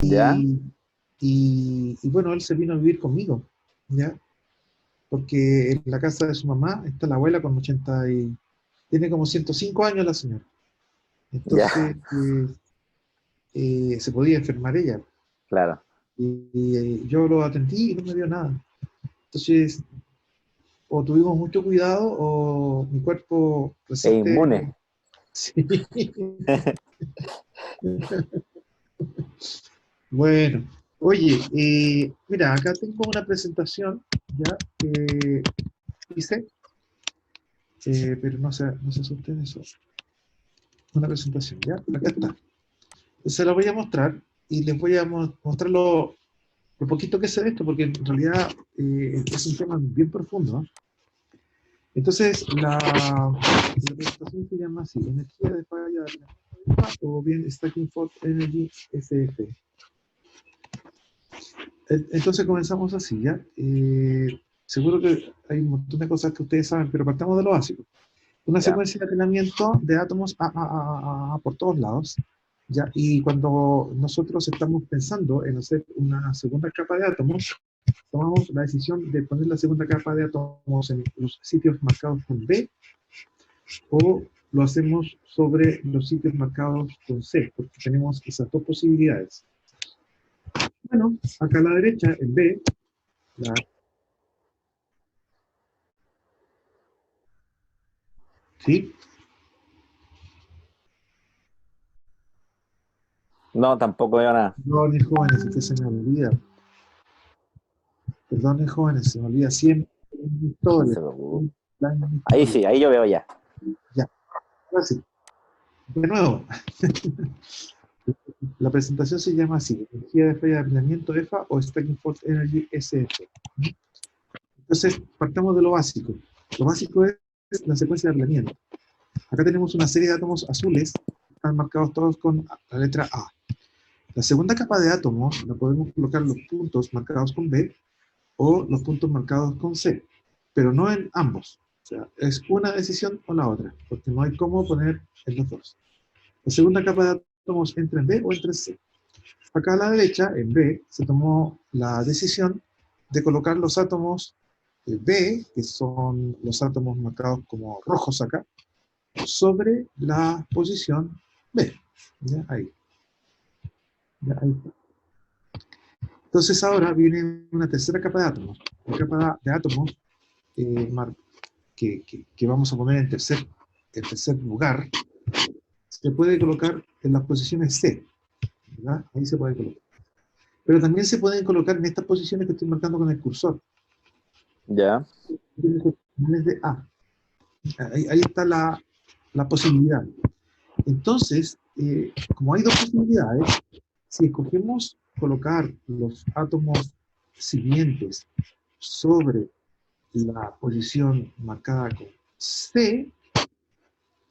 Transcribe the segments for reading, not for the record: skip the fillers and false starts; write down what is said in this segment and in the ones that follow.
¿Ya? Y bueno, él se vino a vivir conmigo, ¿ya? Porque en la casa de su mamá está la abuela con 80 y... Tiene como 105 años la señora. ¿Ya? Entonces, se podía enfermar ella. Claro. Yo lo atendí y no me dio nada. Entonces, o tuvimos mucho cuidado o mi cuerpo Es inmune. resiste. Sí. Bueno, oye, mira, acá tengo una presentación ya que hice, pero no se asusten eso. Una presentación, ya, acá está. Se la voy a mostrar y les voy a mostrar lo poquito que sé de esto, porque en realidad es un tema bien profundo, ¿no? Entonces, la presentación se llama así, energía de falla de la o bien Stacking Fault Energy SF. Entonces comenzamos así, ¿ya? Seguro que hay un montón de cosas que ustedes saben, pero partamos de lo básico. Una Ya. secuencia de apilamiento de átomos por todos lados, ¿ya? Y cuando nosotros estamos pensando en hacer una segunda capa de átomos, tomamos la decisión de poner la segunda capa de átomos en los sitios marcados con B o lo hacemos sobre los sitios marcados con C, porque tenemos esas dos posibilidades. Bueno, acá a la derecha, en B, la, ¿sí? No, tampoco veo nada. Perdonen, jóvenes, es que se me olvida. Perdonen, jóvenes, se me olvida siempre la No historia. se preocupe. La Ahí historia. sí, ahí yo veo ya. Ya, ahora sí. De nuevo, la presentación se llama así, energía de falla de apilamiento EFA o Stacking Fault Energy SF. Entonces, partamos de lo básico. Lo básico es la secuencia de apilamiento. Acá tenemos una serie de átomos azules, están marcados todos con la letra A. La segunda capa de átomos la podemos colocar los puntos marcados con B o los puntos marcados con C, pero no en ambos. O sea, es una decisión o la otra, porque no hay cómo poner en los dos. La segunda capa de átomos entra en B o entra en C. Acá a la derecha, en B, se tomó la decisión de colocar los átomos B, que son los átomos marcados como rojos acá, sobre la posición B. ¿Ya? Ahí. ¿Ya? Ahí está. Entonces ahora viene una tercera capa de átomos. Una capa de átomos que vamos a poner en tercer lugar, se puede colocar en las posiciones C. ¿Verdad? Ahí se puede colocar. Pero también se pueden colocar en estas posiciones que estoy marcando con el cursor. Ya. De A. Ahí está la posibilidad. Entonces, como hay dos posibilidades, si escogemos colocar los átomos siguientes sobre la posición marcada con C,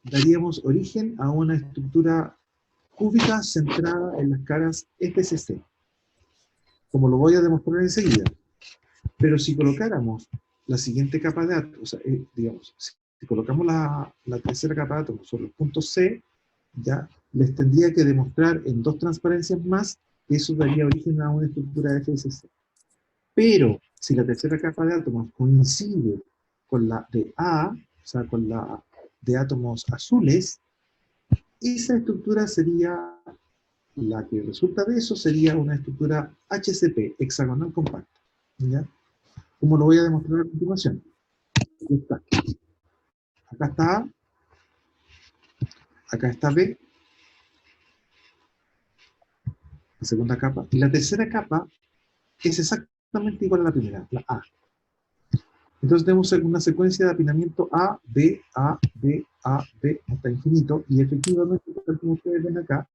daríamos origen a una estructura cúbica centrada en las caras FCC, como lo voy a demostrar enseguida. Pero si colocáramos la siguiente capa de átomos, o sea, digamos, si colocamos la tercera capa de átomos sobre los puntos C, ya les tendría que demostrar en dos transparencias más que eso daría origen a una estructura FSC. Pero si la tercera capa de átomos coincide con la de A, o sea, con la de átomos azules, esa estructura sería, la que resulta de eso sería una estructura HCP, hexagonal compacta. ¿Ya? Como lo voy a demostrar a continuación. Aquí está. Acá está A, acá está B, la segunda capa, y la tercera capa es exactamente igual a la primera, la A. Entonces tenemos una secuencia de apilamiento A, B, A, B, A, B, hasta infinito, y efectivamente, tal como ustedes ven acá,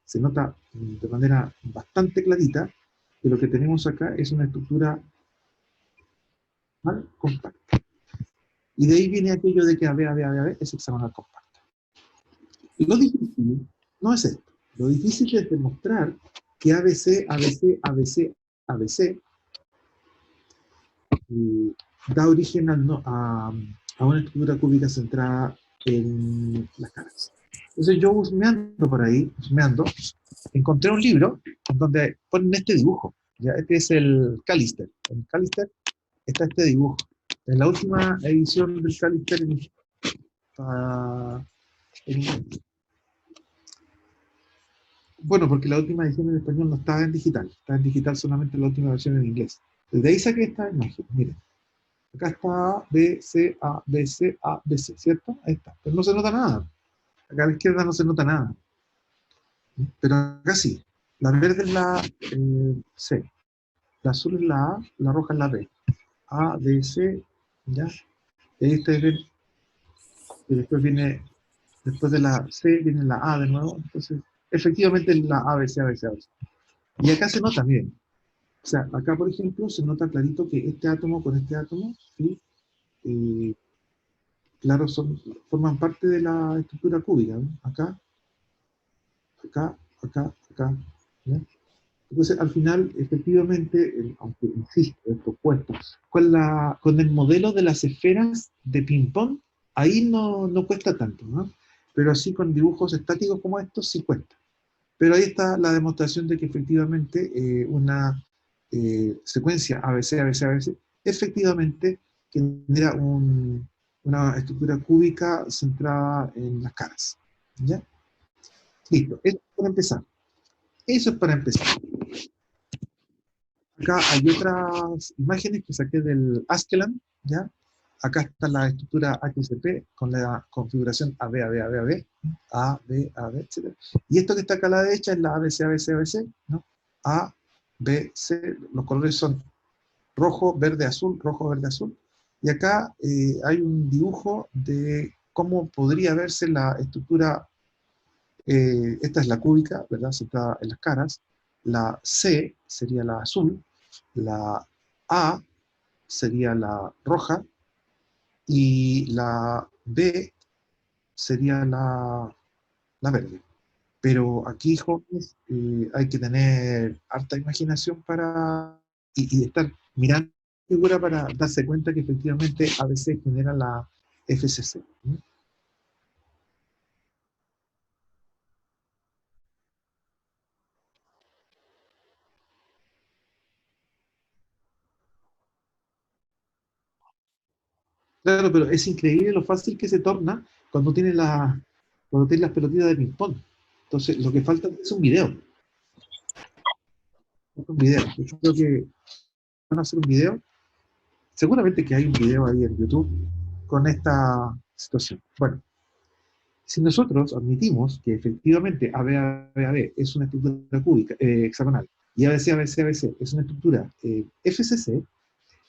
se nota de manera bastante clarita que lo que tenemos acá es una estructura compacta. Y de ahí viene aquello de que AB es hexagonal compacta. Y lo difícil no es esto. Lo difícil es demostrar que ABC, ABC, ABC, ABC da origen a una estructura cúbica centrada en las caras. Entonces yo husmeando por ahí, husmeando, encontré un libro donde ponen este dibujo. ¿Ya? Este es el Callister. En Callister está este dibujo. En la última edición del Callister en inglés. Bueno, porque la última edición en español no estaba en digital solamente la última versión en inglés. Desde ahí saqué esta imagen, miren. Acá está A, B, C, A, B, C, A, B, C, ¿cierto? Ahí está. Pero no se nota nada. Acá a la izquierda no se nota nada. Pero acá sí. La verde es la C. La azul es la A, la roja es la B. A, B, C, ¿ya? Y ahí ustedes ven, y después viene, después de la C viene la A de nuevo. Entonces, efectivamente es la A, B, C, A, B, C, A, B, C. Y acá se nota, miren. O sea, acá, por ejemplo, se nota clarito que este átomo con este átomo, ¿sí? Claro, forman parte de la estructura cúbica, ¿no? Acá, acá, acá, acá, ¿ya? Entonces, al final, efectivamente, aunque insisto, esto cuesta, con el modelo de las esferas de ping-pong, ahí no cuesta tanto, ¿no? Pero así con dibujos estáticos como estos, sí cuesta. Pero ahí está la demostración de que efectivamente una secuencia ABC, ABC, ABC, efectivamente genera una estructura cúbica centrada en las caras. ¿Ya? Listo, eso es para empezar. Eso es para empezar. Acá hay otras imágenes que saqué del Askeland, ¿ya? Acá está la estructura HCP con la configuración AB, AB, AB, AB, A, B, A, B, etc. Y esto que está acá a la derecha es la ABC, ABC, ABC, ¿no? A, B, C, los colores son rojo, verde, azul, rojo, verde, azul. Y acá hay un dibujo de cómo podría verse la estructura, esta es la cúbica, ¿verdad? Centrada en las caras. La C sería la azul, la A sería la roja, y la B sería la verde. Pero aquí, jóvenes, hay que tener harta imaginación y estar mirando la figura para darse cuenta que efectivamente a veces genera la FCC. ¿No? Claro, pero es increíble lo fácil que se torna cuando cuando tiene las pelotitas de ping-pong. Entonces, lo que falta es un video. Un video. Yo creo que van a hacer un video. Seguramente que hay un video ahí en YouTube con esta situación. Bueno, si nosotros admitimos que efectivamente ABABAB es una estructura cúbica, hexagonal, y ABC es una estructura FCC,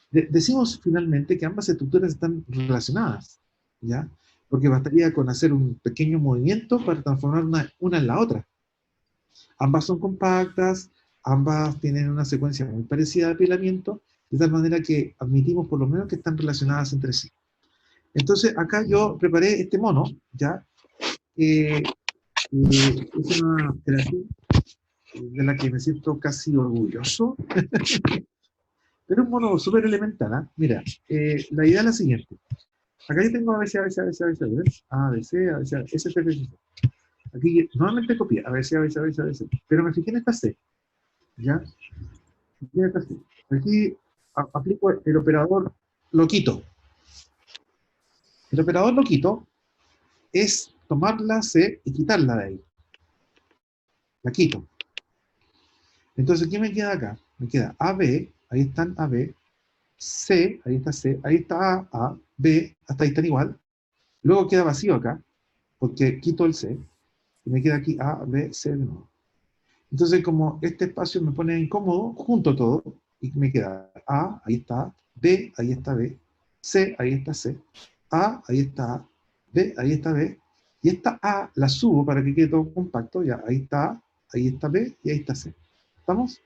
decimos finalmente que ambas estructuras están relacionadas, ¿ya? Porque bastaría con hacer un pequeño movimiento para transformar una en la otra. Ambas son compactas, ambas tienen una secuencia muy parecida de apilamiento, de tal manera que admitimos por lo menos que están relacionadas entre sí. Entonces, acá yo preparé este mono, ¿ya? Es una creación de la que me siento casi orgulloso, pero es un mono súper elemental, ¿eh? Mira, la idea es la siguiente. Acá yo tengo ABC, ABC, ABC, ABC, ¿ves? ABC, ABC, S, T, C. Aquí nuevamente copié ABC, ABC, ABC, ABC, pero me fijé en esta C, ¿ya? Me fijé en esta C. Aquí aplico el operador loquito. El operador loquito es tomar la C y quitarla de ahí. La quito. Entonces, ¿qué me queda acá? Me queda AB, ahí están AB, C, ahí está C, ahí está A, B, hasta ahí están igual. Luego queda vacío acá, porque quito el C, y me queda aquí A, B, C de nuevo. Entonces, como este espacio me pone incómodo, junto todo, y me queda A, ahí está, B, ahí está B, C, ahí está C, A, ahí está A, B, ahí está B, y esta A la subo para que quede todo compacto, ya, ahí está A, ahí está B, y ahí está C. ¿Estamos?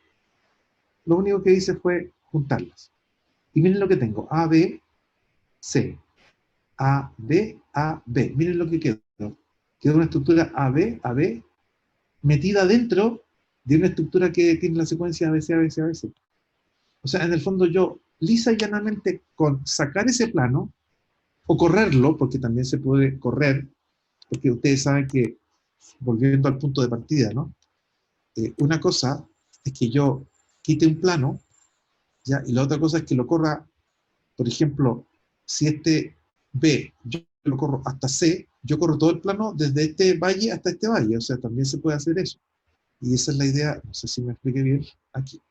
Lo único que hice fue juntarlas. Y miren lo que tengo, A, B, C, A, B, A, B. Miren lo que quedó. Quedó una estructura A, B, A, B, metida dentro de una estructura que tiene la secuencia ABC, ABC, ABC. O sea, en el fondo yo, lisa y llanamente, con sacar ese plano, o correrlo, porque también se puede correr, porque ustedes saben que, volviendo al punto de partida, ¿no? una cosa es que yo quite un plano, ¿ya? Y la otra cosa es que lo corra, por ejemplo, si este B, yo lo corro hasta C, yo corro todo el plano desde este valle hasta este valle, o sea, también se puede hacer eso. Y esa es la idea, no sé si me expliqué bien aquí.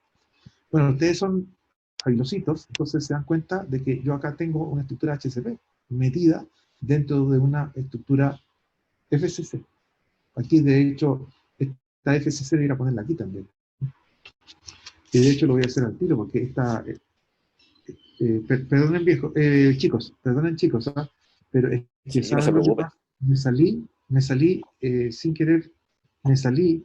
Bueno, ustedes son fabulositos, entonces se dan cuenta de que yo acá tengo una estructura HCP metida dentro de una estructura FCC. Aquí, de hecho, esta FCC debería ponerla aquí también. Y de hecho lo voy a hacer al tiro, porque esta... perdonen viejo, chicos, perdonen chicos, ¿ah? Pero es que Sí, no se saben lo que preocupe. pasa. Me salí sin querer, me salí,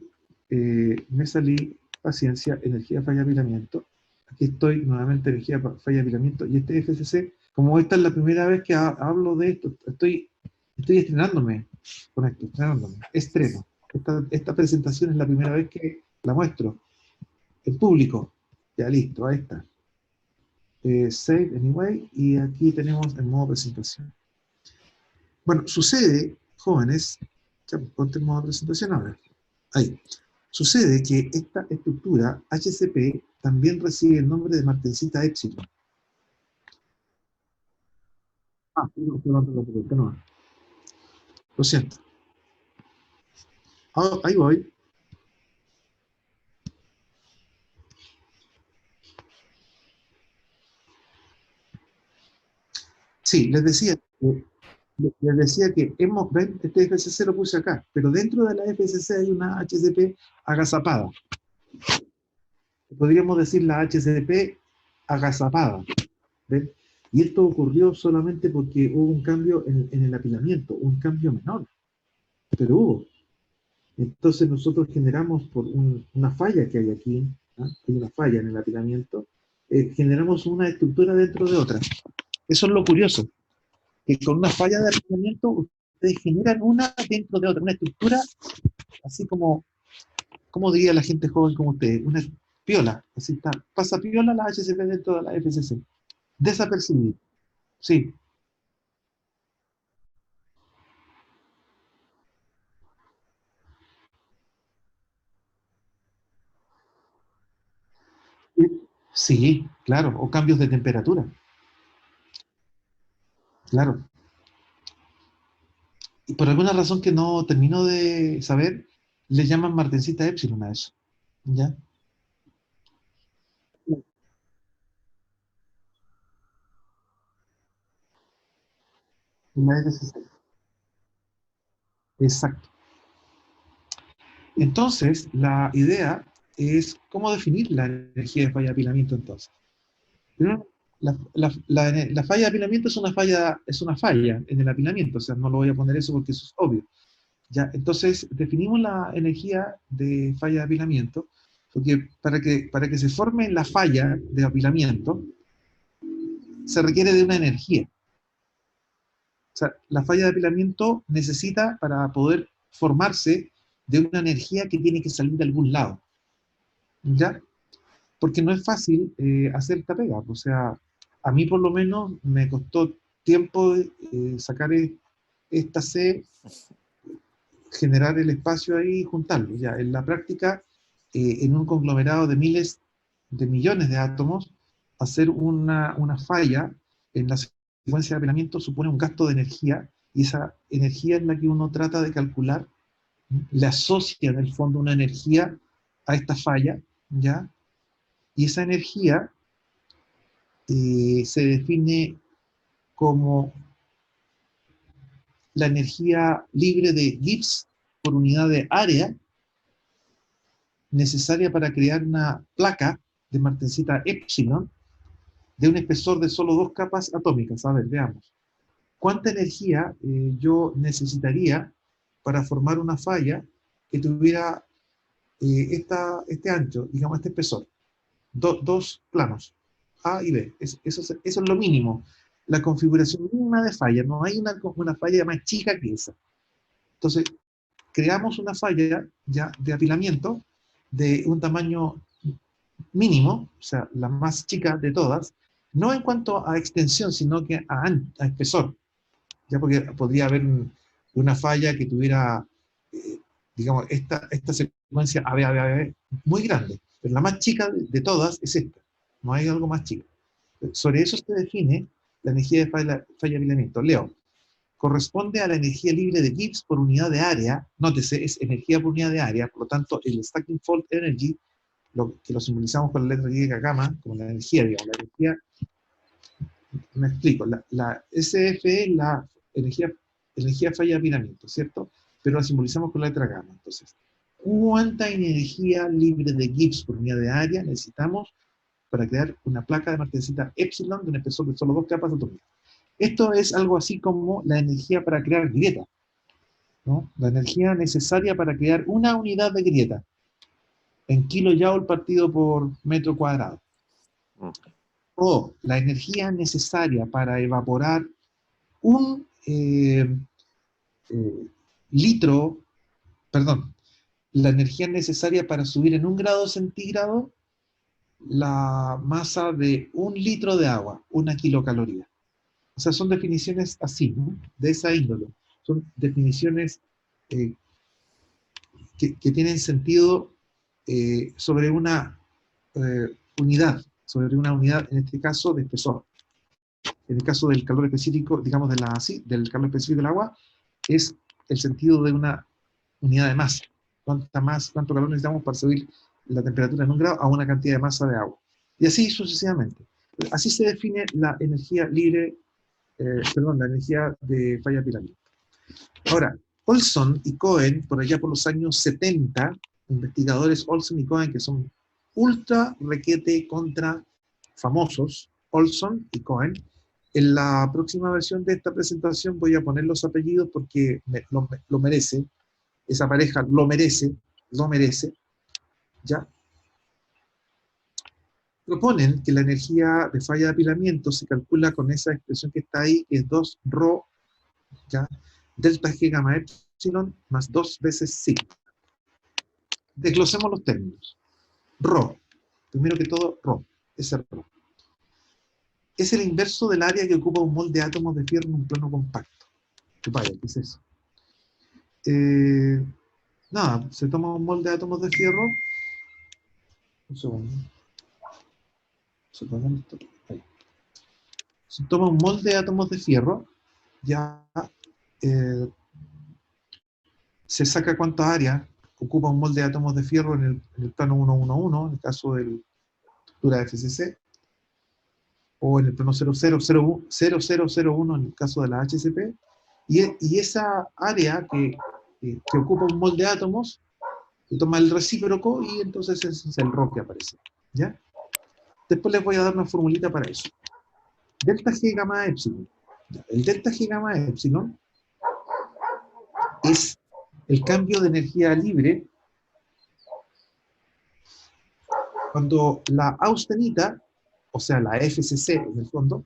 paciencia, energía, falla, apilamiento. Aquí estoy nuevamente, energía, falla, apilamiento. Y este FCC, como esta es la primera vez que hablo de esto, estoy estrenándome con esto, estrenándome, estreno. Esta presentación es la primera vez que la muestro en público. Ya listo, ahí está. Save anyway, y aquí tenemos el modo presentación. Bueno, sucede, jóvenes, ya, pues, ponte el modo presentación ahora. Ahí. Sucede que esta estructura HCP también recibe el nombre de martensita épsilon. Perdón. Lo siento. Ahí voy. Sí, les decía que ven, este FCC lo puse acá, pero dentro de la FCC hay una HCP agazapada. Podríamos decir la HCP agazapada. ¿Ven? Y esto ocurrió solamente porque hubo un cambio en el apilamiento, un cambio menor, pero hubo. Entonces nosotros generamos por una falla que hay aquí, ¿no? Hay una falla en el apilamiento, generamos una estructura dentro de otra. Eso es lo curioso, que con una falla de apilamiento ustedes generan una dentro de otra, una estructura así como diría la gente joven como ustedes, una piola, así está, pasa piola la HCP dentro de la FCC, desapercibido, sí. Sí, claro, o cambios de temperatura, claro. Y por alguna razón que no termino de saber, le llaman martensita épsilon a eso. ¿Ya? Una FCC. Exacto. Entonces, la idea es cómo definir la energía de falla de apilamiento entonces. Primero, la falla de apilamiento es una falla en el apilamiento, o sea, no lo voy a poner eso porque eso es obvio. ¿Ya? Entonces, definimos la energía de falla de apilamiento, porque para que se forme la falla de apilamiento, se requiere de una energía. O sea, la falla de apilamiento necesita, para poder formarse, de una energía que tiene que salir de algún lado. ¿Ya? Porque no es fácil hacer esta pega. O sea, a mí por lo menos me costó tiempo sacar esta C, generar el espacio ahí y juntarlo. Ya, en la práctica, en un conglomerado de miles de millones de átomos, hacer una falla en la secuencia de apilamiento supone un gasto de energía, y esa energía es la que uno trata de calcular, le asocia en el fondo una energía a esta falla, ¿ya? Y esa energía se define como la energía libre de Gibbs por unidad de área necesaria para crear una placa de martensita épsilon de un espesor de solo 2 capas atómicas. A ver, veamos. ¿Cuánta energía yo necesitaría para formar una falla que tuviera este ancho, digamos este espesor? Dos planos, A y B. Eso es lo mínimo. La configuración mínima de falla. No hay una falla más chica que esa. Entonces, creamos una falla ya de apilamiento de un tamaño mínimo, o sea, la más chica de todas, no en cuanto a extensión, sino que a espesor. Ya, porque podría haber una falla que tuviera, digamos, esta frecuencia AV, muy grande, pero la más chica de todas es esta, no hay algo más chico. Sobre eso se define la energía de falla-apilamiento. Leo, corresponde a la energía libre de Gibbs por unidad de área, nótese, es energía por unidad de área, por lo tanto, el stacking fault energy, que lo simbolizamos con la letra Y gamma, como la energía, digamos, la energía, me explico, la SF es la energía falla-apilamiento, ¿cierto? Pero la simbolizamos con la letra gamma. Entonces, ¿cuánta energía libre de Gibbs por unidad de área necesitamos para crear una placa de martensita epsilon de un espesor de solo 2 capas atómicas? Esto es algo así como la energía para crear grieta, ¿no? La energía necesaria para crear una unidad de grieta en kilojoule partido por metro cuadrado. O la energía necesaria para evaporar un litro, perdón, la energía necesaria para subir en 1 grado centígrado la masa de 1 litro de agua, 1 kilocaloría. O sea, son definiciones así, ¿no? De esa índole. Son definiciones que tienen sentido sobre una unidad, en este caso, de espesor. En el caso del calor específico, digamos, del calor específico del agua, es el sentido de una unidad de masa. Cuánto calor necesitamos para subir la temperatura en 1 grado a una cantidad de masa de agua. Y así sucesivamente. Así se define la energía libre, la energía de falla-apilamiento. Ahora, Olson y Cohen, por allá por los años 70, investigadores Olson y Cohen, que son ultra requete contra famosos, Olson y Cohen. En la próxima versión de esta presentación voy a poner los apellidos porque lo merece, esa pareja lo merece, ¿ya? Proponen que la energía de falla de apilamiento se calcula con esa expresión que está ahí, que es 2 rho, ¿ya? Delta G gamma epsilon más 2 veces sigma. Desglosemos los términos. Rho, primero que todo, rho, ese rho. Es el inverso del área que ocupa un mol de átomos de fierro en un plano compacto. Vaya, ¿qué es eso? Nada, se toma un mol de átomos de fierro. Un segundo. Se toma un mol de átomos de fierro, ya se saca cuánta área ocupa un mol de átomos de fierro en el plano 111, en el caso de la estructura FCC, o en el plano 0001 en el caso de la HCP, y esa área que ocupa un mol de átomos, se toma el recíproco y entonces ese es el rho que aparece, ¿ya? Después les voy a dar una formulita para eso. Delta G gamma epsilon. El delta G gamma epsilon es el cambio de energía libre cuando la austenita, o sea, la FCC en el fondo,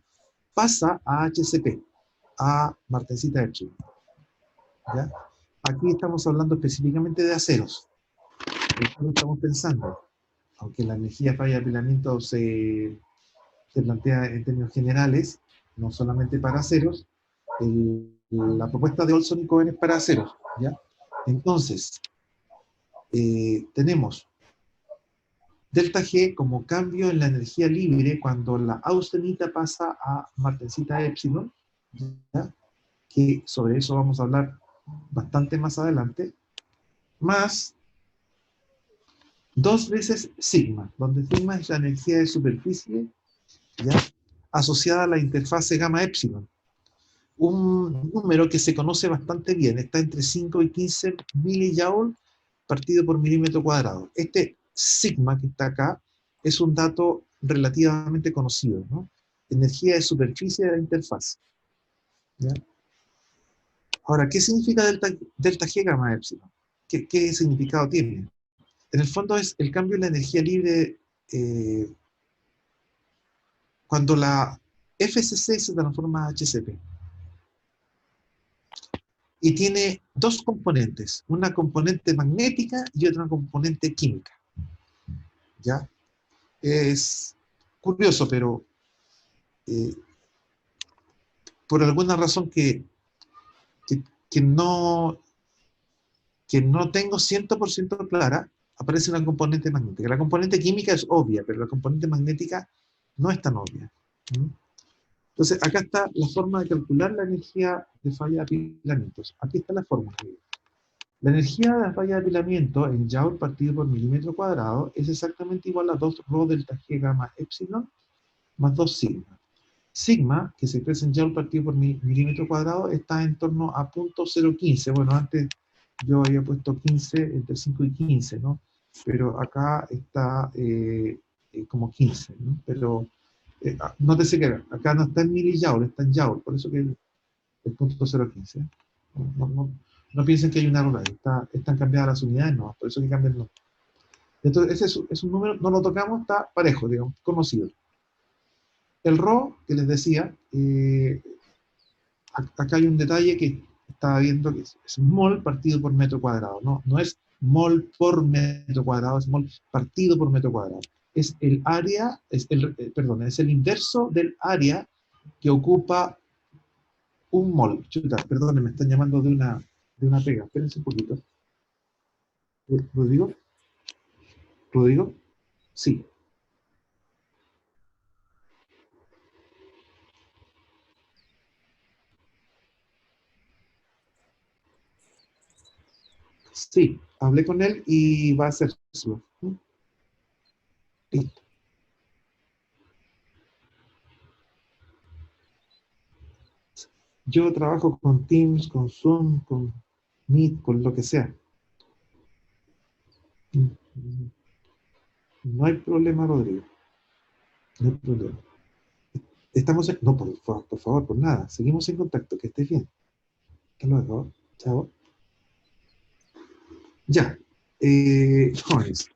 pasa a HCP, a martensita epsilon. ¿Ya? Aquí estamos hablando específicamente de aceros. Esto lo estamos pensando. Aunque la energía falla de apilamiento se plantea en términos generales, no solamente para aceros, la propuesta de Olson y Cohen es para aceros, ¿ya? Entonces, tenemos delta G como cambio en la energía libre cuando la austenita pasa a martensita epsilon, ¿ya? Que sobre eso vamos a hablar bastante más adelante, más 2 veces sigma, donde sigma es la energía de superficie, ¿ya? Asociada a la interfase gamma epsilon. Un número que se conoce bastante bien, está entre 5 y 15 milijoule partido por milímetro cuadrado. Este sigma que está acá es un dato relativamente conocido, ¿no? Energía de superficie de la interfaz, ¿ya? Ahora, ¿qué significa delta G gamma epsilon? ¿Qué significado tiene? En el fondo es el cambio en la energía libre cuando la FCC se transforma a HCP. Y tiene 2 componentes, una componente magnética y otra componente química. ¿Ya? Es curioso, pero por alguna razón que no que no tengo 100% clara, aparece una componente magnética. La componente química es obvia, pero la componente magnética no es tan obvia. ¿Mm? Entonces, acá está la forma de calcular la energía de falla de apilamientos. Aquí está la fórmula. La energía de la falla de apilamiento en Joule partido por milímetro cuadrado es exactamente igual a 2 rho delta G gamma epsilon más 2 sigma. Sigma, que se expresa en Joule partido por milímetro cuadrado, está en torno a 0.015. Bueno, antes yo había puesto 15, entre 5 y 15, ¿no? Pero acá está como 15, ¿no? Pero nótese que acá no está en milijoule, está en Joule, por eso que el punto 0.15. No piensen que hay un error ahí, están cambiadas las unidades, no, por eso que cambian los. Entonces, ese es un número, no lo tocamos, está parejo, digamos, conocido. El Rho, que les decía, acá hay un detalle que estaba viendo, que es mol partido por metro cuadrado, no es mol por metro cuadrado, es mol partido por metro cuadrado. Es el área, es el inverso del área que ocupa un mol. Chuta, perdón, me están llamando de una pega, espérense un poquito. ¿Rodrigo? ¿Rodrigo? Sí. Sí, hablé con él y va a hacérselo. Listo. Yo trabajo con Teams, con Zoom, con Meet, con lo que sea. No hay problema, Rodrigo. No hay problema. No, por favor, por nada. Seguimos en contacto. Que estés bien. Hasta luego. Chao. Ya. Jóvenes.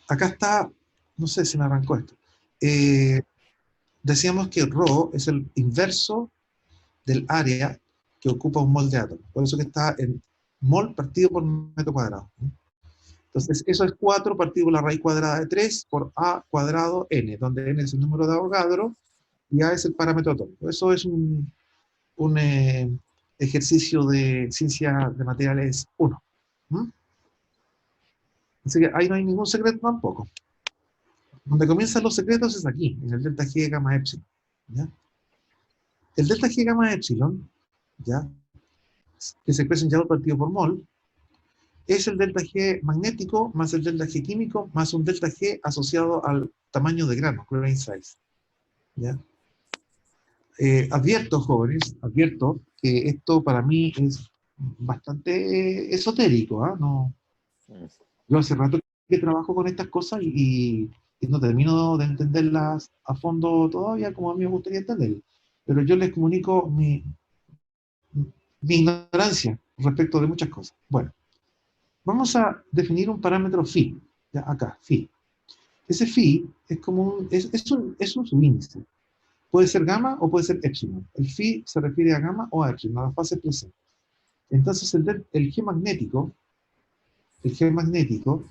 Acá está, no sé si me arrancó esto. Decíamos que Rho es el inverso del área que ocupa un mol de átomo. Por eso que está en mol partido por metro cuadrado. Entonces, eso es 4 partido por la raíz cuadrada de 3 por A cuadrado N, donde N es el número de Avogadro y A es el parámetro atómico. Eso es un ejercicio de ciencia de materiales 1. ¿Mm? Así que ahí no hay ningún secreto tampoco. Donde comienzan los secretos es aquí, en el delta G gamma epsilon. ¿Ya? El delta G gamma epsilon, ¿ya? Que se expresa en Joule partido por mol, es el delta G magnético más el delta G químico más un delta G asociado al tamaño de grano, grain size. ¿Ya? Advierto, jóvenes, advierto que esto para mí es bastante esotérico. ¿Ah? No, yo hace rato que trabajo con estas cosas y no termino de entenderlas a fondo todavía como a mí me gustaría entenderlas. Pero yo les comunico mi ignorancia respecto de muchas cosas. Bueno, vamos a definir un parámetro phi. Ya, acá, phi. Ese phi es como es un subíndice. Puede ser gamma o puede ser epsilon. El phi se refiere a gamma o a epsilon, a las fases presentes. Entonces el G magnético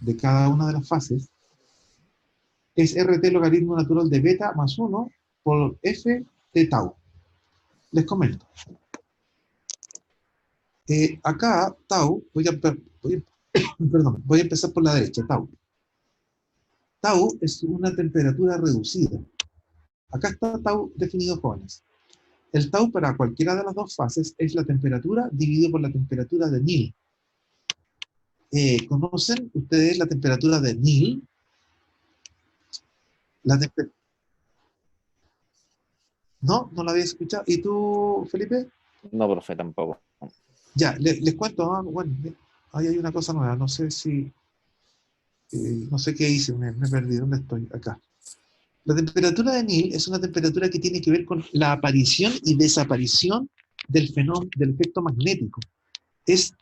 de cada una de las fases es RT logaritmo natural de beta más 1 por F de tau. Les comento. Acá, tau, voy a empezar por la derecha, tau. Tau es una temperatura reducida. Acá está tau definido, jóvenes. El tau para cualquiera de las dos fases es la temperatura dividido por la temperatura de Nil. ¿Conocen ustedes la temperatura de Nil? ¿No? ¿No la había escuchado? ¿Y tú, Felipe? No, profe, tampoco. Ya, les cuento, bueno, ahí hay una cosa nueva, no sé si, no sé qué hice, me perdí, ¿dónde estoy? Acá. La temperatura de Nil es una temperatura que tiene que ver con la aparición y desaparición del fenómeno, del efecto magnético. Es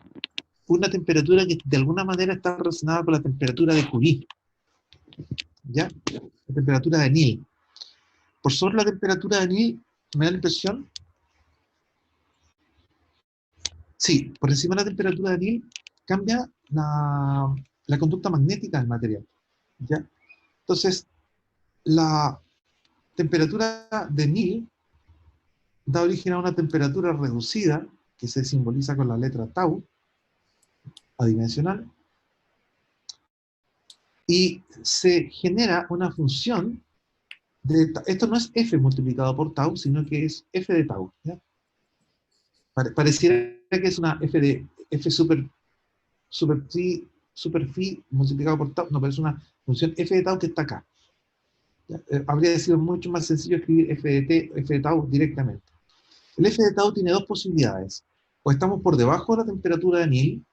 una temperatura que de alguna manera está relacionada con la temperatura de Curie, ¿ya? La temperatura de Nil. Por sobre la temperatura de Nil, me da la impresión, sí, por encima de la temperatura de Nil cambia la conducta magnética del material, ¿ya? Entonces, la temperatura de Nil da origen a una temperatura reducida, que se simboliza con la letra tau, adimensional, y se genera una función esto no es f multiplicado por tau, sino que es f de tau, ¿ya? Pareciera que es una f de f super phi multiplicado por tau, no, pero es una función f de tau que está acá. Habría sido mucho más sencillo escribir f de t, f de tau directamente. El f de tau tiene dos posibilidades. O estamos por debajo de la temperatura de Nil,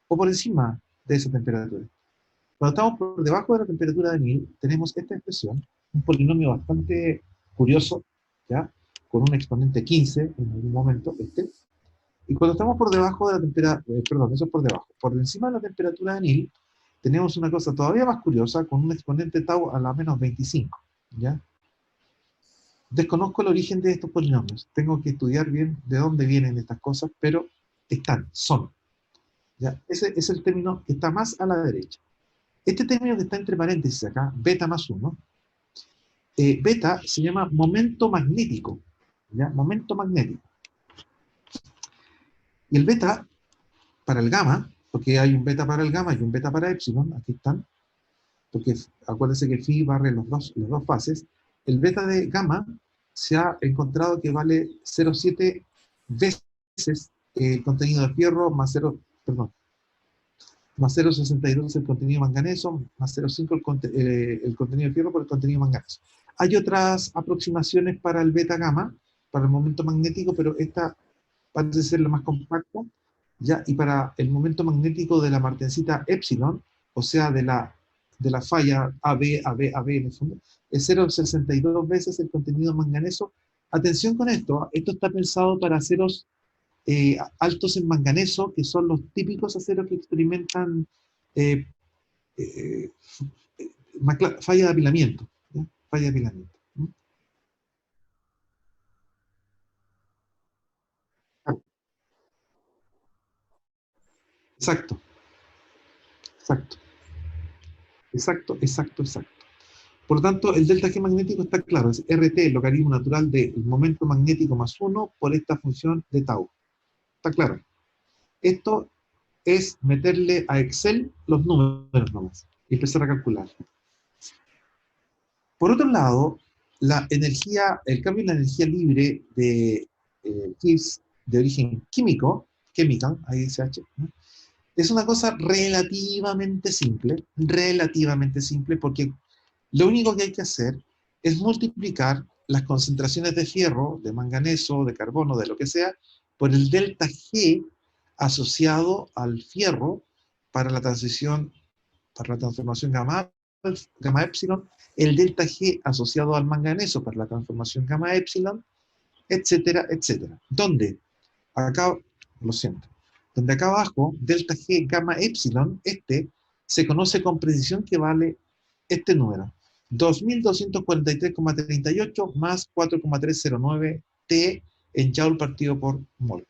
o por encima de esa temperatura. Cuando estamos por debajo de la temperatura de Nil, tenemos esta expresión, un polinomio bastante curioso, ¿ya? Con un exponente 15 en algún momento, y cuando estamos por debajo de la temperatura, perdón, eso es por debajo, por encima de la temperatura de Nil, tenemos una cosa todavía más curiosa, con un exponente tau a la menos 25, ¿ya? Desconozco el origen de estos polinomios, tengo que estudiar bien de dónde vienen estas cosas, pero son, ¿ya? Ese es el término que está más a la derecha. Este término que está entre paréntesis acá, beta más 1, beta se llama momento magnético, ¿ya? Momento magnético. Y el beta, para el gamma, porque hay un beta para el gamma y un beta para epsilon, aquí están, porque acuérdense que phi barre las dos fases, el beta de gamma se ha encontrado que vale 0,7 veces el contenido de fierro más 0, perdón, más 0,62 el contenido de manganeso, más 0,5 el contenido de fierro por el contenido de manganeso. Hay otras aproximaciones para el beta gamma, para el momento magnético, pero esta parece ser la más compacta, ¿ya? Y para el momento magnético de la martensita epsilon, o sea, de la falla AB en el fondo, es 0,62 veces el contenido manganeso. Atención con esto, esto está pensado para aceros altos en manganeso, que son los típicos aceros que experimentan eh, eh, falla de apilamiento, ¿ya? Falla de apilamiento. ¿Mm? Exacto, exacto, exacto. Por lo tanto, el delta G magnético está claro, es RT, el logaritmo natural del momento magnético más 1 por esta función de tau. Está claro. Esto es meterle a Excel los números nomás y empezar a calcular. Por otro lado, el cambio en la energía libre de Gibbs de origen químico, chemical, ahí dice H, ¿no? Es una cosa relativamente simple, porque lo único que hay que hacer es multiplicar las concentraciones de fierro, de manganeso, de carbono, de lo que sea, por el delta G asociado al fierro para la transformación gamma epsilon, el delta G asociado al manganeso para la transformación gamma epsilon, etcétera, etcétera. ¿Dónde? Acá, lo siento, donde acá abajo, delta G gamma epsilon, se conoce con precisión que vale este número, 2243,38 más 4,309 T en Joule partido por mol.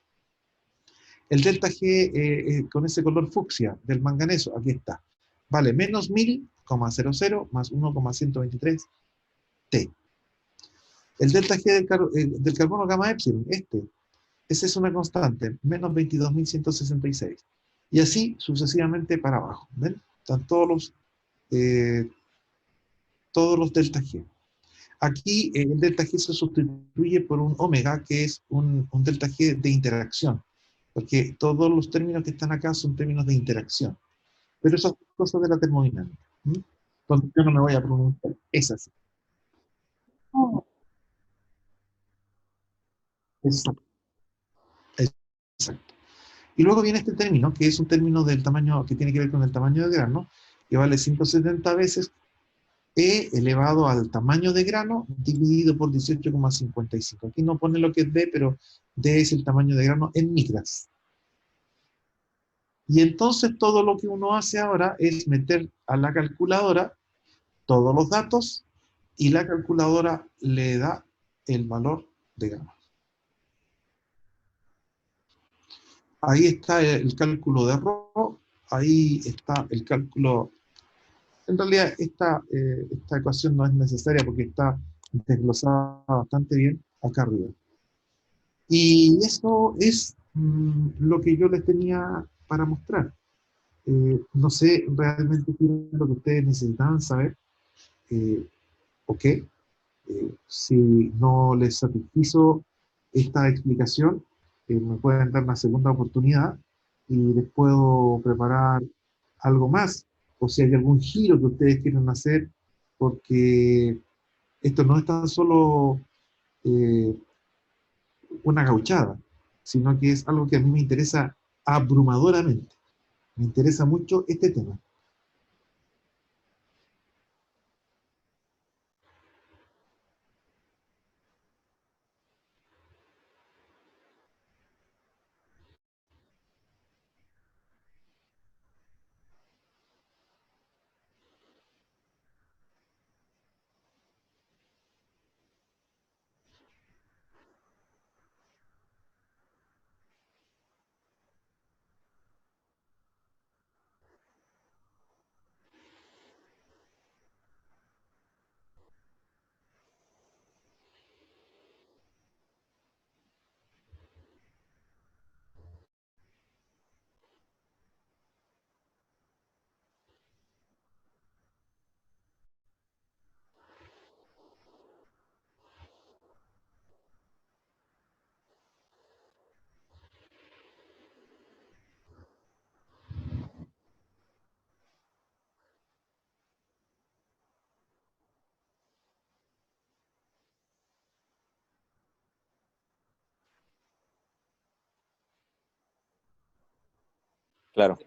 El delta G con ese color fucsia del manganeso, aquí está, vale menos 1000,00 más 1,123 T. El delta G del carbono gamma epsilon, esa es una constante, menos 22.166. Y así sucesivamente para abajo. ¿Ven? Están todos los delta G. Aquí el delta G se sustituye por un omega, que es un delta G de interacción. Porque todos los términos que están acá son términos de interacción. Pero esas son cosas de la termodinámica. Entonces yo no me voy a pronunciar. Es así. Oh. Exacto. Exacto. Y luego viene este término, que es un término del tamaño, que tiene que ver con el tamaño de grano, que vale 170 veces E elevado al tamaño de grano dividido por 18,55. Aquí no pone lo que es D, pero D es el tamaño de grano en micras. Y entonces todo lo que uno hace ahora es meter a la calculadora todos los datos y la calculadora le da el valor de grano. Ahí está el cálculo de Rho, ahí está el cálculo. En realidad esta ecuación no es necesaria porque está desglosada bastante bien acá arriba. Y eso es lo que yo les tenía para mostrar. No sé realmente qué es lo que ustedes necesitaban saber, o qué. Si no les satisfizo esta explicación, me pueden dar una segunda oportunidad y les puedo preparar algo más. O si hay algún giro que ustedes quieren hacer, porque esto no es tan solo eh, una gauchada, sino que es algo que a mí me interesa abrumadoramente. Me interesa mucho este tema. Claro,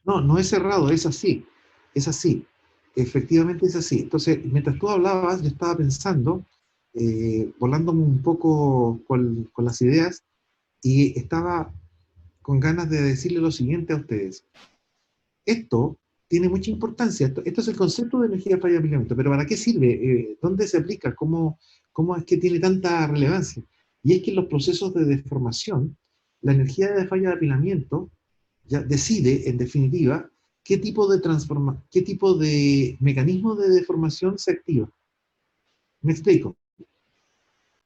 No, no es cerrado, es así. Es así. Efectivamente es así. Entonces, mientras tú hablabas, yo estaba pensando, volándome un poco con las ideas, y estaba con ganas de decirle lo siguiente a ustedes. Esto tiene mucha importancia. Esto es el concepto de energía de falla de apilamiento. Pero ¿para qué sirve? ¿Dónde se aplica? ¿Cómo es que tiene tanta relevancia? Y es que en los procesos de deformación, la energía de falla de apilamiento ya decide, en definitiva, qué tipo de mecanismo de deformación se activa. Me explico.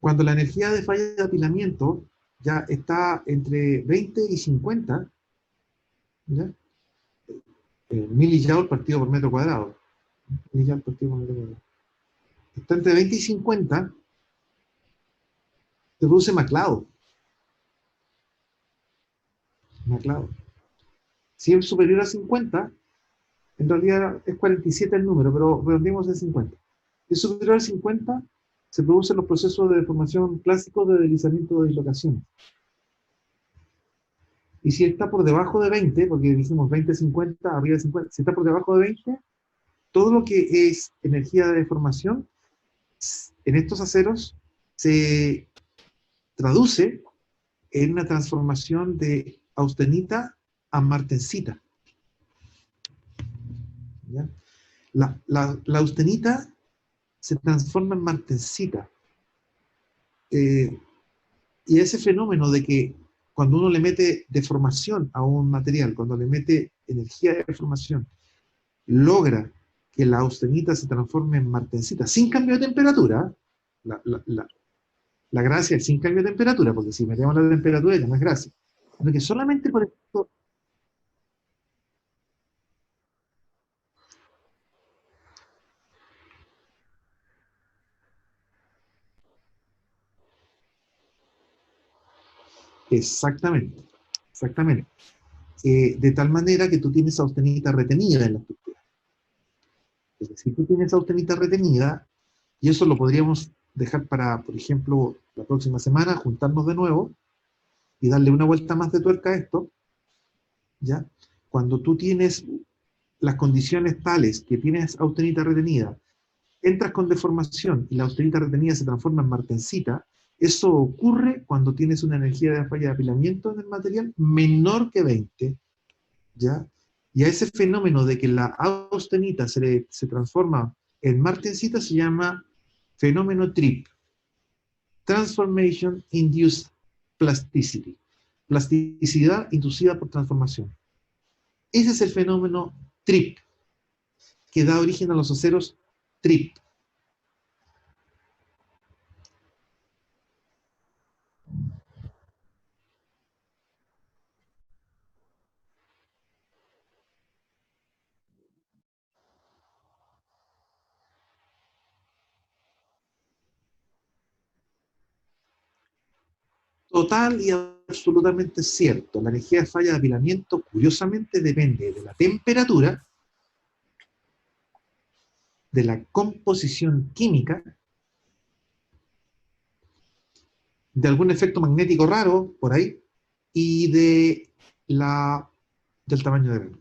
Cuando la energía de falla de apilamiento ya está entre 20 y 50, ¿ya? Milijoule partido por metro cuadrado. Milijoule partido por metro cuadrado. Está entre 20 y 50, se produce McLeod. McLeod. Si es superior a 50, en realidad es 47 el número, pero redondeemos en 50. Si es superior a 50, se producen los procesos de deformación clásicos de deslizamiento de dislocaciones. Y si está por debajo de 20, porque dijimos 20, 50, arriba de 50, si está por debajo de 20, todo lo que es energía de deformación en estos aceros se traduce en una transformación de austenita a martensita. ¿Ya? La austenita se transforma en martensita. Y ese fenómeno de que cuando uno le mete deformación a un material, cuando le mete energía de deformación, logra que la austenita se transforme en martensita sin cambio de temperatura. La, la, la, la gracia es sin cambio de temperatura, porque si metemos la temperatura ya no es gracia. Sino que solamente por esto. Exactamente, exactamente. De tal manera que tú tienes austenita retenida en la estructura. Entonces, si tú tienes austenita retenida, y eso lo podríamos dejar para, por ejemplo, la próxima semana, juntarnos de nuevo y darle una vuelta más de tuerca a esto, ¿ya? Cuando tú tienes las condiciones tales que tienes austenita retenida, entras con deformación y la austenita retenida se transforma en martensita, eso ocurre cuando tienes una energía de falla de apilamiento en el material menor que 20, ¿ya? Y a ese fenómeno de que la austenita se transforma en martensita se llama fenómeno TRIP, Transformation Induced Plasticity, plasticidad inducida por transformación. Ese es el fenómeno TRIP, que da origen a los aceros TRIP. Total y absolutamente cierto. La energía de falla de apilamiento, curiosamente, depende de la temperatura, de la composición química, de algún efecto magnético raro por ahí, y del tamaño de grano.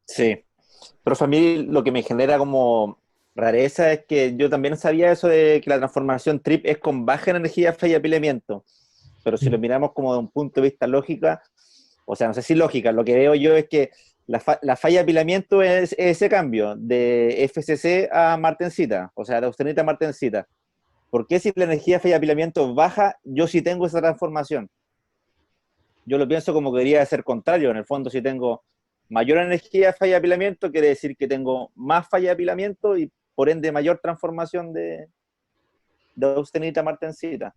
Sí. Pero a mí lo que me genera como rareza es que yo también sabía eso de que la transformación TRIP es con baja energía falla de apilamiento. Pero si lo Sí. miramos como de un punto de vista lógica, o sea, no sé si lógica, lo que veo yo es que la falla de apilamiento es ese cambio de FCC a martensita, o sea, de austenita a martensita. ¿Por qué si la energía de falla de apilamiento baja, yo sí tengo esa transformación? Yo lo pienso como que debería ser contrario. En el fondo, si tengo mayor energía de falla de apilamiento, quiere decir que tengo más falla de apilamiento y por ende mayor transformación de austenita a martensita.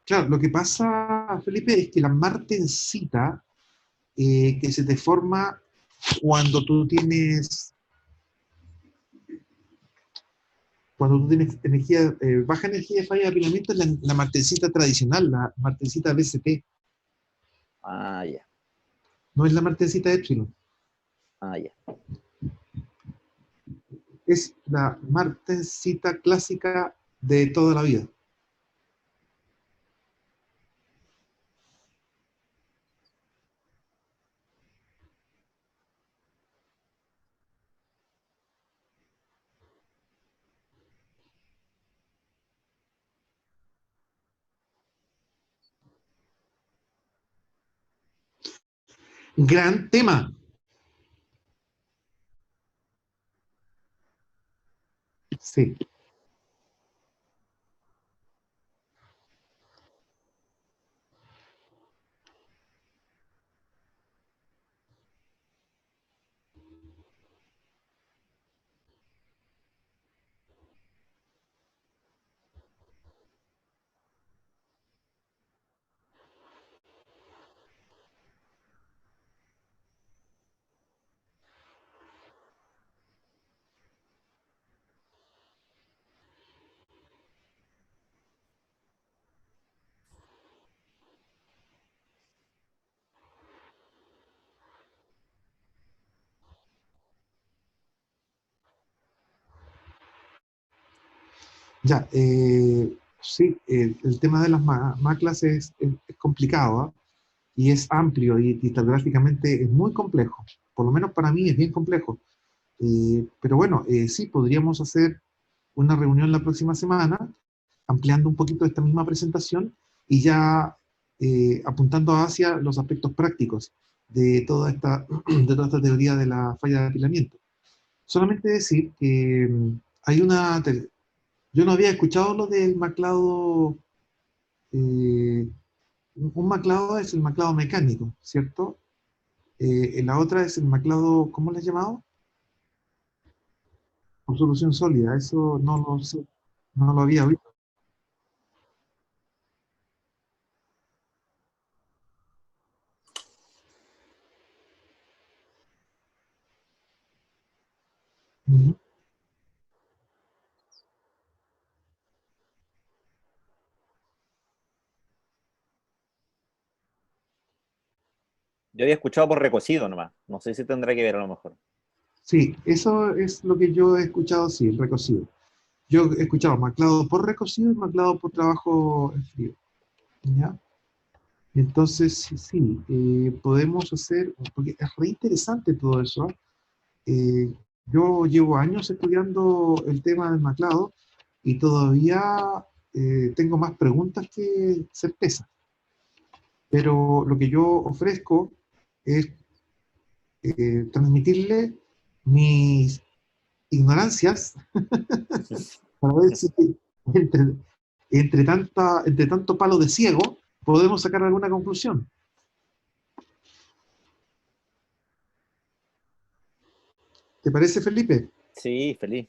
Claro, lo que pasa, Felipe, es que la martensita que se te forma cuando tú tienes energía, baja energía de falla de apilamiento es la martensita tradicional, la martensita BCT, Ah, ya, no es la martensita Epsilon, ah, ya. es la martensita clásica de toda la vida. Gran tema. Sí. Ya, sí, el tema de las maclas es complicado, ¿ah? Y es amplio y cristográficamente es muy complejo. Por lo menos para mí es bien complejo. Pero bueno, sí, podríamos hacer una reunión la próxima semana, ampliando un poquito esta misma presentación y ya apuntando hacia los aspectos prácticos de toda de toda esta teoría de la falla de apilamiento. Solamente decir que hay yo no había escuchado lo del maclado, eh, un maclado es el maclado mecánico, ¿cierto? La otra es el maclado, ¿cómo le has llamado? Con solución sólida, eso no lo sé, no lo había visto. Ujú. Yo había escuchado por recocido nomás. No sé si tendrá que ver a lo mejor. Sí, eso es lo que yo he escuchado, sí, el recocido. Yo he escuchado maclado por recocido y maclado por trabajo en frío. ¿Ya? Entonces, sí, podemos hacer, porque es re interesante todo eso. Eh, yo llevo años estudiando el tema del maclado y todavía tengo más preguntas que certezas. Pero lo que yo ofrezco es transmitirle mis ignorancias para ver si entre, entre tanto palo de ciego podemos sacar alguna conclusión. ¿Te parece, Felipe? Sí, feliz.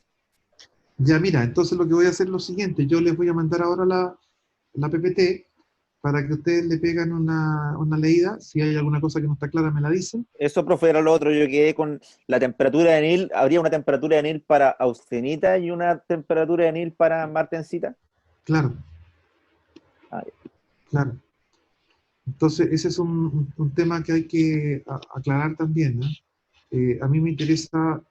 Ya, mira, entonces lo que voy a hacer es lo siguiente, yo les voy a mandar ahora la PPT para que ustedes le peguen una leída, si hay alguna cosa que no está clara me la dicen. Eso, profe, era lo otro. Yo quedé con la temperatura de Nil. ¿Habría una temperatura de Nil para Austenita y una temperatura de Nil para Martensita? Claro, Ah, claro. Entonces ese es un tema que hay que aclarar también, ¿no? A mí me interesa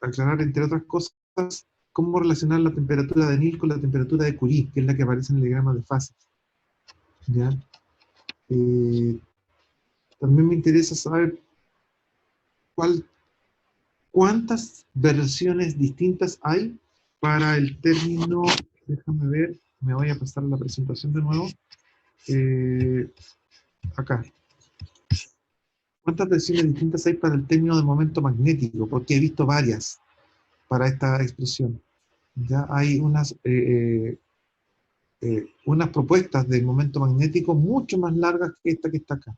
aclarar, entre otras cosas, cómo relacionar la temperatura de Nil con la temperatura de Curie, que es la que aparece en el diagrama de fases. ¿Ya? Eh, también me interesa saber cuál, cuántas versiones distintas hay para el término, déjame ver, me voy a pasar la presentación de nuevo, eh, acá. ¿Cuántas versiones distintas hay para el término de momento magnético? Porque he visto varias para esta expresión. Ya hay unas propuestas de momento magnético mucho más largas que esta que está acá.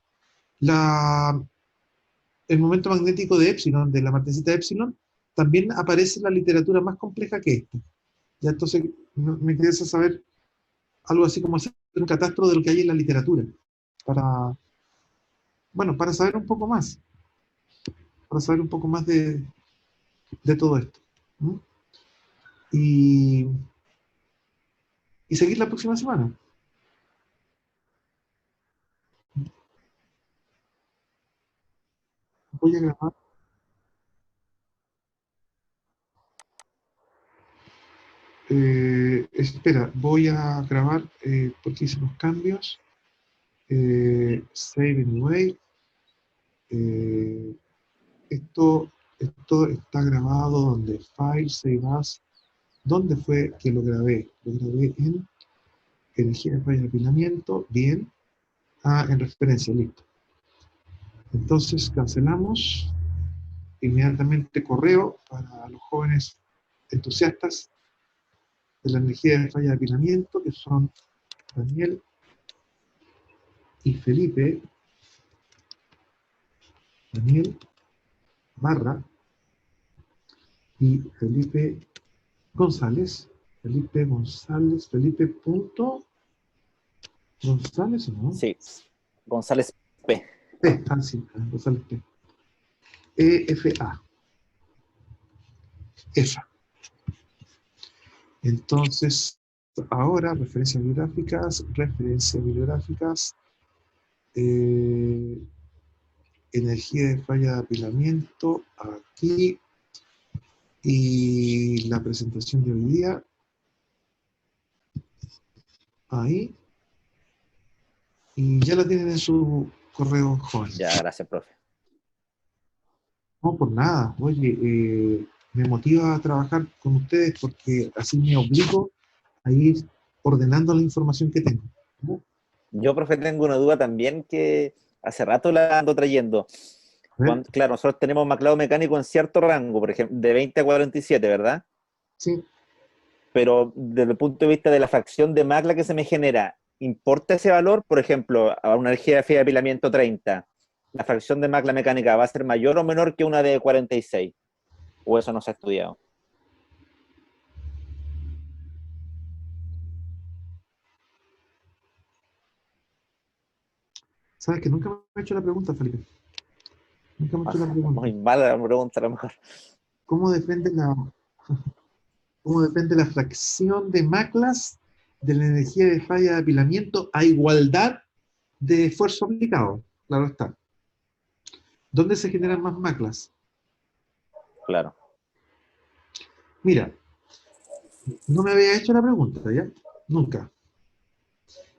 El momento magnético de Epsilon, de la martesita Epsilon, también aparece en la literatura más compleja que esta. Ya entonces me interesa saber algo así como hacer un catastro de lo que hay en la literatura, para, bueno, para saber un poco más de todo esto. ¿Mm? Y, y seguir la próxima semana. Voy a grabar. Espera, voy a grabar porque hice los cambios. Save anyway. Eh, esto está grabado donde File, Save As. ¿Dónde fue que lo grabé? Lo grabé en energía de falla de apilamiento. Bien. Ah, en referencia, listo. Entonces cancelamos. Inmediatamente correo para los jóvenes entusiastas de la energía de falla de apilamiento, que son Daniel y Felipe. Daniel Barra y Felipe González. Felipe González, Felipe punto González, ¿no? sí, González P. P, sí, González P. EFA. EFA. Entonces, ahora, referencias bibliográficas, energía de falla de apilamiento, aquí, y la presentación de hoy día, ahí, y ya la tienen en su correo, jóvenes. Ya, gracias, profe. No, por nada. Oye, me motiva a trabajar con ustedes porque así me obligo a ir ordenando la información que tengo. ¿No? Yo, profe, tengo una duda también que hace rato la ando trayendo. A ver, Claro, nosotros tenemos maclado mecánico en cierto rango, por ejemplo, de 20 a 47, ¿verdad? sí. Pero desde el punto de vista de la fracción de macla que se me genera, ¿importa ese valor? Por ejemplo, a una energía de apilamiento 30, ¿la fracción de macla mecánica va a ser mayor o menor que una de 46? ¿O eso no se ha estudiado? Sabes que nunca me he hecho la pregunta, Felipe. Nunca me he hecho la pregunta. Muy mala la pregunta, a lo mejor. ¿Cómo depende cómo depende la fracción de maclas de la energía de falla de apilamiento a igualdad de esfuerzo aplicado? Claro está. ¿Dónde se generan más maclas? Claro. Mira, no me había hecho la pregunta, ¿ya? Nunca.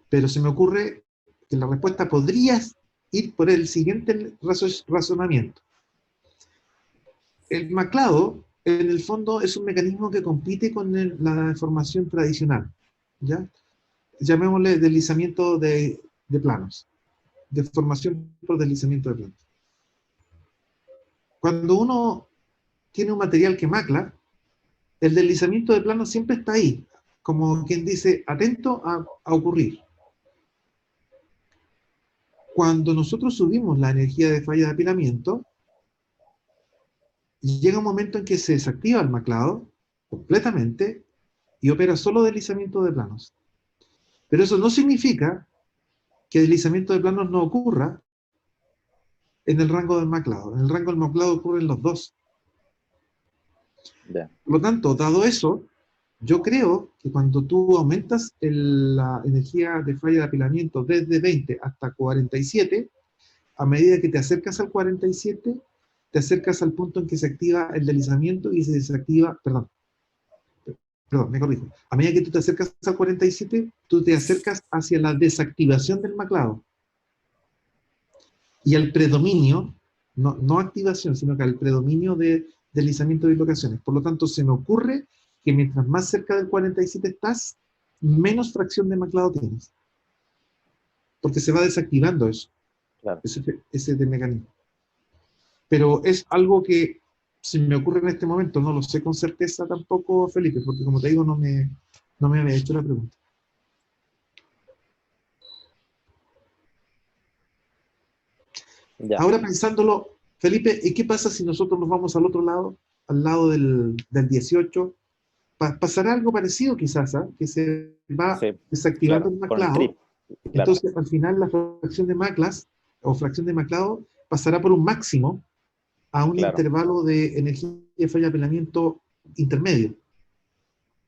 Pero se me ocurre que la respuesta podría ir por el siguiente razonamiento. El maclado, en el fondo, es un mecanismo que compite con la deformación tradicional, ¿ya? Llamémosle deslizamiento de planos, deformación por deslizamiento de planos. Cuando uno tiene un material que macla, el deslizamiento de planos siempre está ahí, como quien dice, atento a ocurrir. Cuando nosotros subimos la energía de falla de apilamiento, llega un momento en que se desactiva el maclado completamente y opera solo deslizamiento de planos. Pero eso no significa que el deslizamiento de planos no ocurra en el rango del maclado. En el rango del maclado ocurren los dos. Ya. Por lo tanto, dado eso, yo creo que cuando tú aumentas la energía de falla de apilamiento desde 20 hasta 47, a medida que te acercas al 47, te acercas al punto en que se activa el deslizamiento y se desactiva, perdón, me corrijo. A medida que tú te acercas al 47, tú te acercas hacia la desactivación del maclado. Y al predominio, no activación, sino que al predominio de deslizamiento de dislocaciones. Por lo tanto, se me ocurre que mientras más cerca del 47 estás, menos fracción de maclado tienes. Porque se va desactivando eso, Claro. ese de mecanismo. Pero es algo que se me ocurre en este momento, no lo sé con certeza tampoco, Felipe, porque como te digo, no me había hecho la pregunta. Ya. Ahora pensándolo, Felipe, ¿y qué pasa si nosotros nos vamos al otro lado, al lado del 18? Pasará algo parecido quizás, ¿ah? Que se va Sí, desactivando claro. el Con el maclado, trip. Claro. entonces al final la fracción de maclas o fracción de maclado pasará por un máximo a un Claro. intervalo de energía de falla de apilamiento intermedio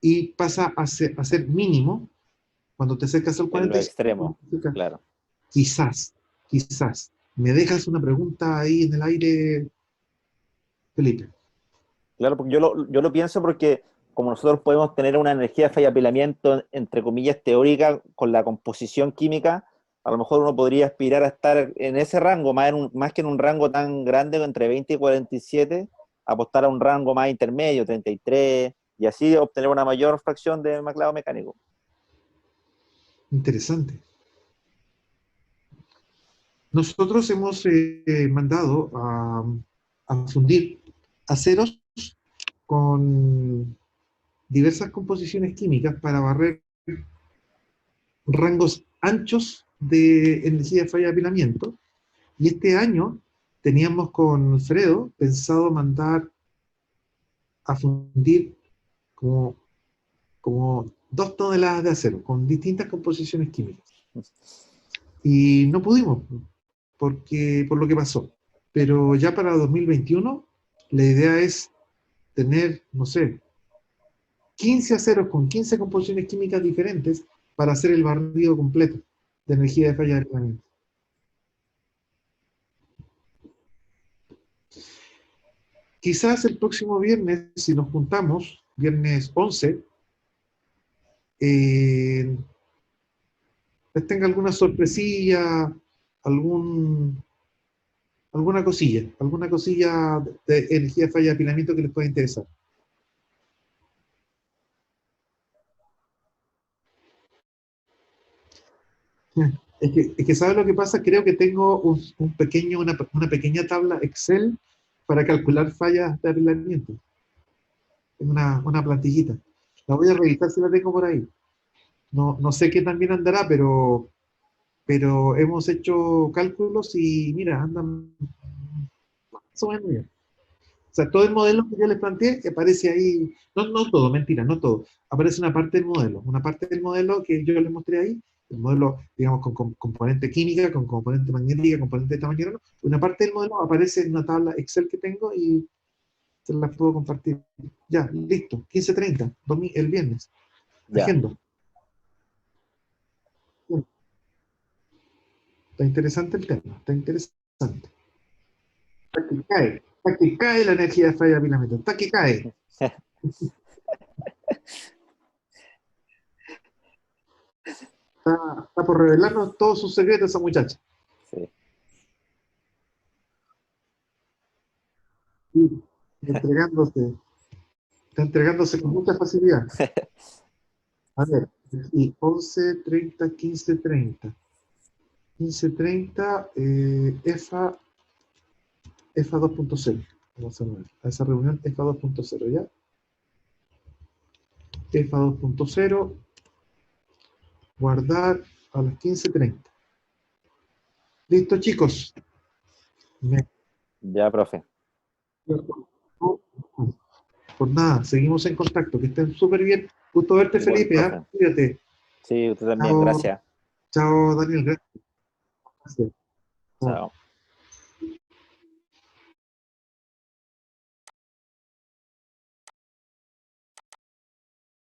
y pasa a ser mínimo cuando te acercas al En lo 47. extremo. Claro. Quizás. ¿Me dejas una pregunta ahí en el aire, Felipe? Claro, porque yo lo pienso porque como nosotros podemos tener una energía de falla de apilamiento, entre comillas, teórica, con la composición química, a lo mejor uno podría aspirar a estar en ese rango, más que en un rango tan grande entre 20 y 47, apostar a un rango más intermedio, 33, y así obtener una mayor fracción de maclado mecánico. Interesante. Nosotros hemos mandado a fundir aceros con diversas composiciones químicas para barrer rangos anchos de energía de falla de apilamiento. Y este año teníamos con Fredo pensado mandar a fundir como, como 2 toneladas de acero con distintas composiciones químicas. Y no pudimos, por lo que pasó. Pero ya para 2021, la idea es tener, no sé, 15 aceros con 15 composiciones químicas diferentes para hacer el barrido completo de energía de falla de apilamiento. Quizás el próximo viernes, si nos juntamos, viernes 11, les tenga alguna sorpresilla, algún, alguna cosilla de energía de falla de apilamiento que les pueda interesar. Es que ¿sabes lo que pasa? Creo que tengo una pequeña tabla Excel para calcular fallas de apilamiento. Una plantillita. La voy a revisar si la tengo por ahí. No sé qué también andará, pero hemos hecho cálculos y mira, andan más o menos bien. O sea, todo el modelo que yo les planteé que aparece ahí, no todo, mentira, no todo. Aparece una parte del modelo que yo les mostré ahí, el modelo, digamos, con componente química, con componente magnética, componente de tamaño, ¿no? Una parte del modelo aparece en una tabla Excel que tengo y se las puedo compartir. Ya, listo, 15:30, el viernes. Ya. Agenda. Está interesante el tema, está interesante. Está que cae la energía de falla de apilamiento, está que cae. Está por revelarnos todos sus secretos esa muchacha. Sí. Sí, entregándose, está entregándose con mucha facilidad. A ver, aquí 11, 30, 15, 30. 15, 30, EFA 2.0. Vamos a esa reunión EFA 2.0, ¿ya? EFA 2.0, guardar a las 15:30. Listo, chicos. Ya, profe. Por nada, seguimos en contacto. Que estén súper bien. Gusto verte, Igual, Felipe. profe. Cuídate. Sí, usted también, Chao, gracias. chao, Daniel. Gracias. Chao. Chao.